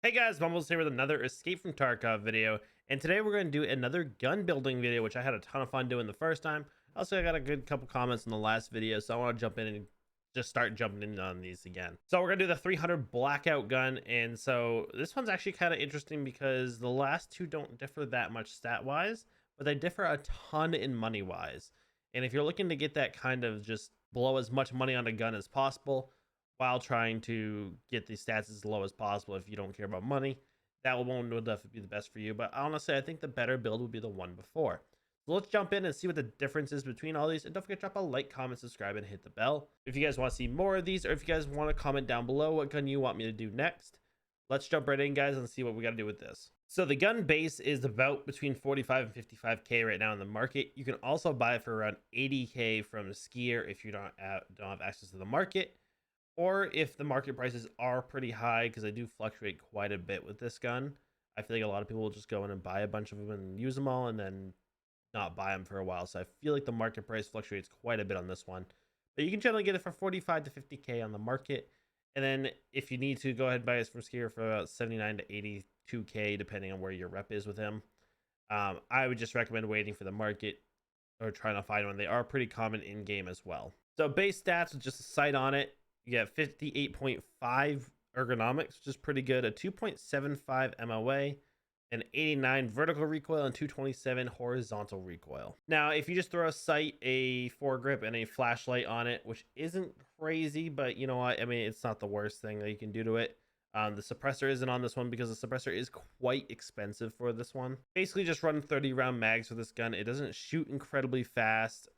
Hey guys, Bumbles here with another Escape from Tarkov video, and today we're going to do another gun building video, which I had a ton of fun doing the first time. Also, I got a good couple comments in the last video, so I want to jump in and just start jumping in on these again. So we're going to do the 300 blackout gun, and so this one's actually kind of interesting because the last two don't differ that much stat-wise, but they differ a ton in money-wise. And if you're looking to get that kind of just blow as much money on a gun as possible, while trying to get the stats as low as possible if you don't care about money, that one will definitely be the best for you. But honestly, I think the better build would be the one before. So let's jump in and see what the difference is between all these. And don't forget to drop a like, comment, subscribe, and hit the bell. If you guys want to see more of these, or if you guys want to comment down below what gun you want me to do next, let's jump right in, guys, and see what we got to do with this. So the gun base is about between 45 and 55k right now in the market. You can also buy it for around 80k from Skier if you don't have access to the market, or if the market prices are pretty high, because they do fluctuate quite a bit with this gun. I feel like a lot of people will just go in and buy a bunch of them and use them all and then not buy them for a while. So I feel like the market price fluctuates quite a bit on this one, but you can generally get it for 45 to 50k on the market. And then if you need to, go ahead and buy it from Skier for about 79 to 82k depending on where your rep is with him. I would just recommend waiting for the market or trying to find one. They are pretty common in game as well. So base stats with just a sight on it, you get 58.5 ergonomics, which is pretty good, a 2.75 MOA, an 89 vertical recoil, and 227 horizontal recoil. Now, if you just throw a sight, a foregrip, and a flashlight on it, which isn't crazy, but you know what? I mean, it's not the worst thing that you can do to it. The suppressor isn't on this one because the suppressor is quite expensive for this one. Basically, just run 30 round mags for this gun. It doesn't shoot incredibly fast.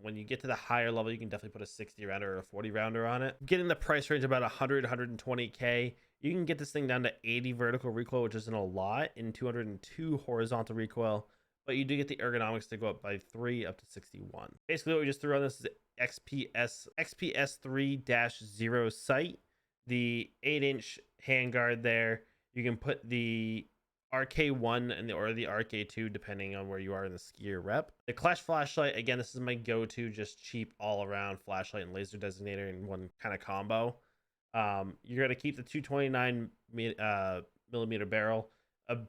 When you get to the higher level, you can definitely put a 60 rounder or a 40 rounder on it. Getting the price range about 100, 120k. You can get this thing down to 80 vertical recoil, which isn't a lot, and 202 horizontal recoil. But you do get the ergonomics to go up by 3 up to 61. Basically, what we just threw on this is XPS 3-0 sight. The 8-inch handguard there. You can put the RK1 and or the RK2 depending on where you are in the Skier rep. The Clash flashlight, again, this is my go-to, just cheap all-around flashlight and laser designator in one kind of combo. You're going to keep the 229 millimeter barrel.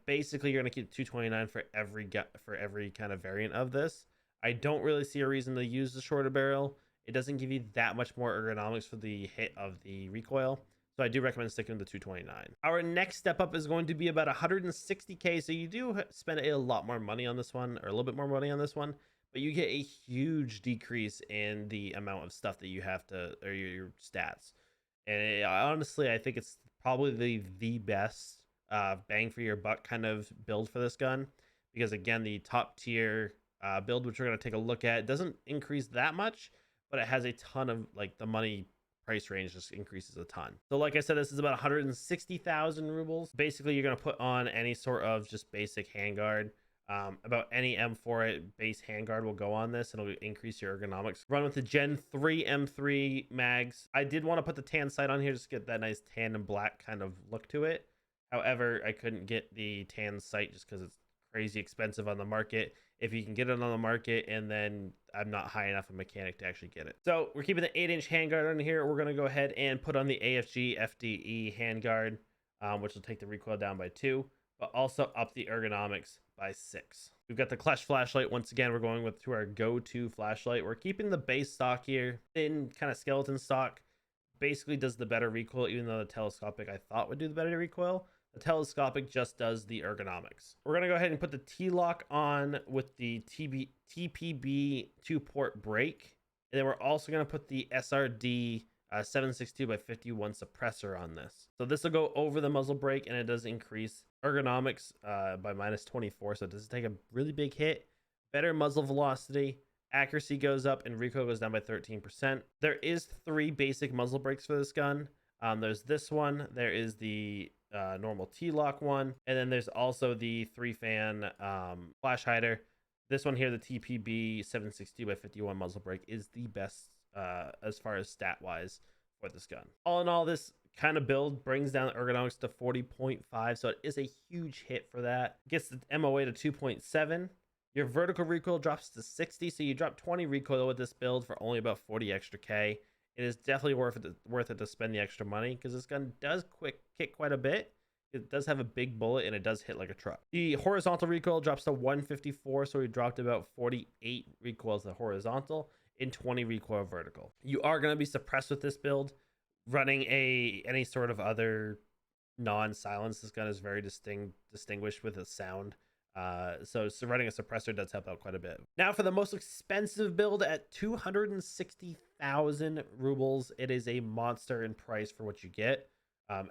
Basically, you're going to keep 229 for every kind of variant of this. I don't really see a reason to use the shorter barrel. It doesn't give you that much more ergonomics for the hit of the recoil. So I do recommend sticking with the 229. Our next step up is going to be about 160k. So you do spend a lot more money on this one, or a little bit more money on this one, but you get a huge decrease in the amount of stuff that you have to, or your stats. And honestly, I think it's probably the best bang for your buck kind of build for this gun, because again, the top tier build, which we're going to take a look at, doesn't increase that much, but it has a ton of, like, the money price range just increases a ton. So like I said, this is about 160,000 rubles. Basically, you're going to put on any sort of just basic handguard. About any M4 base handguard will go on this, and it'll increase your ergonomics. Run with the Gen 3 M3 mags. I did want to put the tan sight on here just to get that nice tan and black kind of look to it. However, I couldn't get the tan sight just because it's crazy expensive on the market. If you can get it on the market, and then I'm not high enough a mechanic to actually get it. So we're keeping the 8-inch handguard on here. We're going to go ahead and put on the AFG FDE handguard, which will take the recoil down by 2, but also up the ergonomics by 6. We've got the Clash flashlight. Once again, we're going to our go-to flashlight. We're keeping the base stock here, thin kind of skeleton stock. Basically does the better recoil, even though the telescopic I thought would do the better recoil. The telescopic just does the ergonomics. We're going to go ahead and put the T-lock on with the TPB 2-port brake. And then we're also going to put the SRD 762x51 suppressor on this. So this will go over the muzzle brake, and it does increase ergonomics by -24. So it doesn't take a really big hit. Better muzzle velocity. Accuracy goes up, and recoil goes down by 13%. There is 3 basic muzzle brakes for this gun. There's this one. There is the normal T-lock one, and then there's also the 3-fan flash hider. This one here, the TPB 762x51 muzzle brake, is the best as far as stat wise for this gun. All in all, this kind of build brings down the ergonomics to 40.5, so it is a huge hit for that. Gets the MOA to 2.7. Your vertical recoil drops to 60, so you drop 20 recoil with this build for only about 40 extra K. It is definitely worth it to spend the extra money, because this gun does kick quite a bit. it does have a big bullet and it does hit like a truck. The horizontal recoil drops to 154, so we dropped about 48 recoils to horizontal and 20 recoil vertical. You are going to be suppressed with this build. Running any sort of other non-silence, this gun is very distinguished with its sound. So running a suppressor does help out quite a bit. Now for the most expensive build at 260,000 rubles, it is a monster in price for what you get.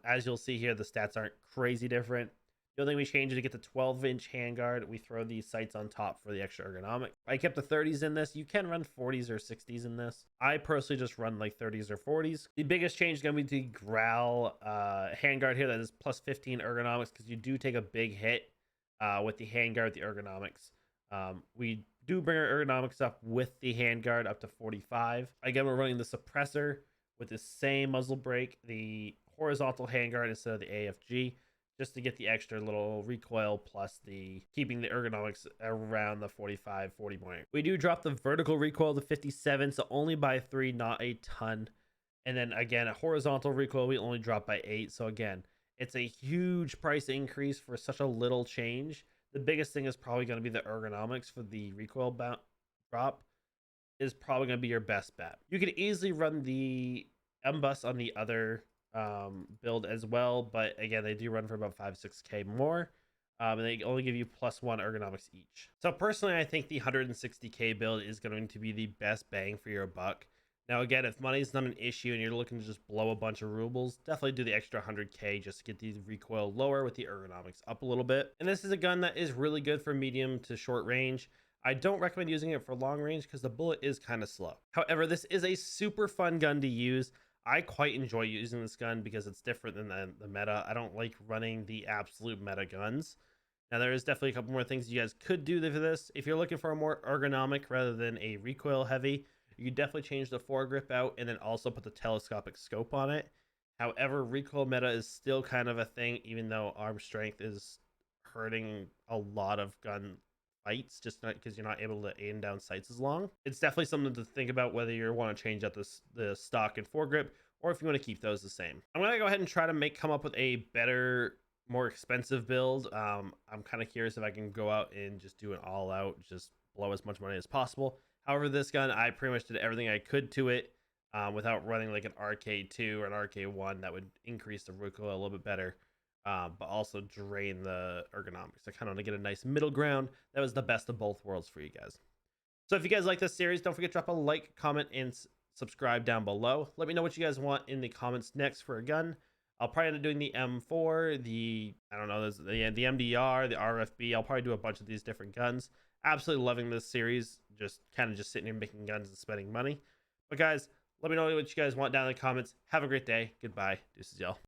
As you'll see here, the stats aren't crazy different. The only thing we changed is to get the 12-inch handguard. We throw these sights on top for the extra ergonomic. I kept the 30s in this. You can run 40s or 60s in this. I personally just run like 30s or 40s. The biggest change is going to be the Growl handguard here. That is plus 15 ergonomics because you do take a big hit with the handguard, the ergonomics. We do bring our ergonomics up with the handguard up to 45. Again, we're running the suppressor with the same muzzle brake, the horizontal handguard instead of the AFG, just to get the extra little recoil plus the keeping the ergonomics around the 45, 40 point. We do drop the vertical recoil to 57, so only by 3, not a ton. And then again, a horizontal recoil, we only drop by 8. So again, it's a huge price increase for such a little change. The biggest thing is probably going to be the ergonomics for the recoil drop is probably going to be your best bet. You can easily run the M-Bus on the other build as well, but again, they do run for about 5-6k more, and they only give you +1 ergonomics each. So personally, I think the 160k build is going to be the best bang for your buck. Now again, if money's not an issue and you're looking to just blow a bunch of rubles, definitely do the extra 100k just to get the recoil lower with the ergonomics up a little bit. And this is a gun that is really good for medium to short range. I don't recommend using it for long range because the bullet is kind of slow. However, this is a super fun gun to use. I quite enjoy using this gun because it's different than the meta. I don't like running the absolute meta guns. Now, there is definitely a couple more things you guys could do for this. If you're looking for a more ergonomic rather than a recoil heavy, you could definitely change the foregrip out and then also put the telescopic scope on it. However, recoil meta is still kind of a thing, even though arm strength is hurting a lot of gun fights, just not because you're not able to aim down sights as long. It's definitely something to think about whether you want to change out the stock and foregrip or if you want to keep those the same. I'm going to go ahead and try to come up with a better, more expensive build. I'm kind of curious if I can go out and just do an all out, just blow as much money as possible. However, this gun, I pretty much did everything I could to it without running like an RK2 or an RK1 that would increase the recoil a little bit better. But also drain the ergonomics. I kind of want to get a nice middle ground. That was the best of both worlds for you guys. So if you guys like this series, don't forget to drop a like, comment, and subscribe down below. Let me know what you guys want in the comments next for a gun. I'll probably end up doing the M4, the MDR, the RFB. I'll probably do a bunch of these different guns. Absolutely loving this series. Just sitting here making guns and spending money. But guys, let me know what you guys want down in the comments. Have a great day. Goodbye. Deuces, y'all.